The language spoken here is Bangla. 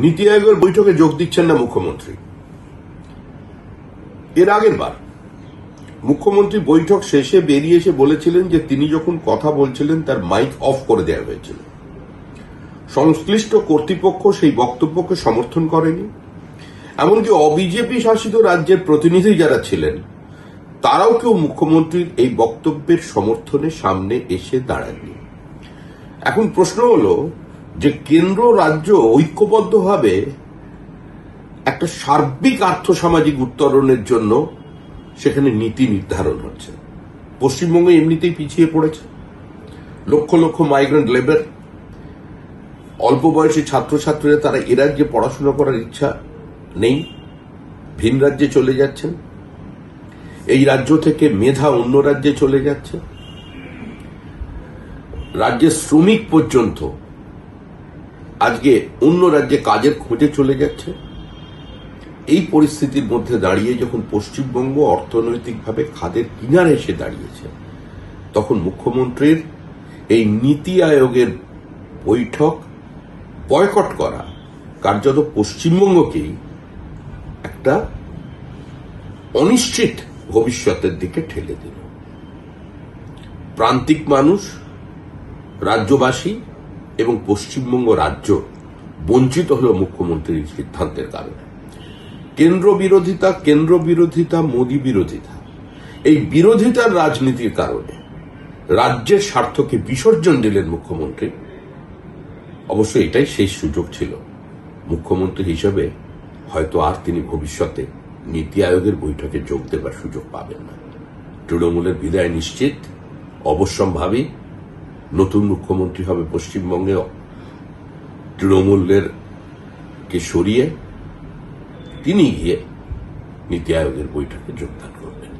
নীতি আয়োগের বৈঠকে যোগ দিচ্ছেন না মুখ্যমন্ত্রী। এর আগের বার মুখ্যমন্ত্রী বৈঠক শেষে বেরিয়ে এসে বলেছিলেন যে তিনি যখন কথা বলছিলেন তার মাইক অফ করে দেওয়া হয়েছিল। সংশ্লিষ্ট কর্তৃপক্ষ সেই বক্তব্যকে সমর্থন করেনি। এমনকি অবিজেপি শাসিত রাজ্যের প্রতিনিধি যারা ছিলেন তারাও কেউ মুখ্যমন্ত্রীর এই বক্তব্যের সমর্থনে সামনে এসে দাঁড়াননি। এখন প্রশ্ন হলো যে কেন্দ্র রাজ্য ঐক্যবদ্ধভাবে একটা সার্বিক আর্থসামাজিক উত্তরণের জন্য সেখানে নীতি নির্ধারণ হচ্ছে। পশ্চিমবঙ্গ এমনিতেই পিছিয়ে পড়েছে। লক্ষ লক্ষ মাইগ্রেন্ট লেবার, অল্প বয়সী ছাত্রছাত্রীরা তারা এ রাজ্যে পড়াশোনা করার ইচ্ছা নেই, ভিন রাজ্যে চলে যাচ্ছেন। এই রাজ্য থেকে মেধা অন্য রাজ্যে চলে যাচ্ছে। রাজ্যের শ্রমিক পর্যন্ত আজকে অন্য রাজ্যে কাজের খোঁজে চলে যাচ্ছে। এই পরিস্থিতির মধ্যে দাঁড়িয়ে যখন পশ্চিমবঙ্গ অর্থনৈতিকভাবে খাদের কিনারে এসে দাঁড়িয়েছে, তখন মুখ্যমন্ত্রীর এই নীতি আয়োগের বৈঠক বয়কট করা কার্যত পশ্চিমবঙ্গকেই একটা অনিশ্চিত ভবিষ্যতের দিকে ঠেলে দিল। প্রান্তিক মানুষ, রাজ্যবাসী এবং পশ্চিমবঙ্গ রাজ্য বঞ্চিত হল মুখ্যমন্ত্রীর সিদ্ধান্তের কারণে। কেন্দ্র বিরোধিতা, মোদী বিরোধিতা, এই বিরোধিতার রাজনীতির কারণে রাজ্যের স্বার্থকে বিসর্জন দিলেন মুখ্যমন্ত্রী। অবশ্য এটাই শেষ সুযোগ ছিল। মুখ্যমন্ত্রী হিসেবে হয়তো আর তিনি ভবিষ্যতে নীতি আয়োগের বৈঠকে যোগ দেবার সুযোগ পাবেন না। তৃণমূলের বিদায় নিশ্চিত, অবশ্যম্ভাবী। নতুন মুখ্যমন্ত্রী হবে পশ্চিমবঙ্গে তৃণমূলের কে সরিয়ে তিনি গিয়ে নীতি আয়োগের বৈঠকে যোগদান করবেন।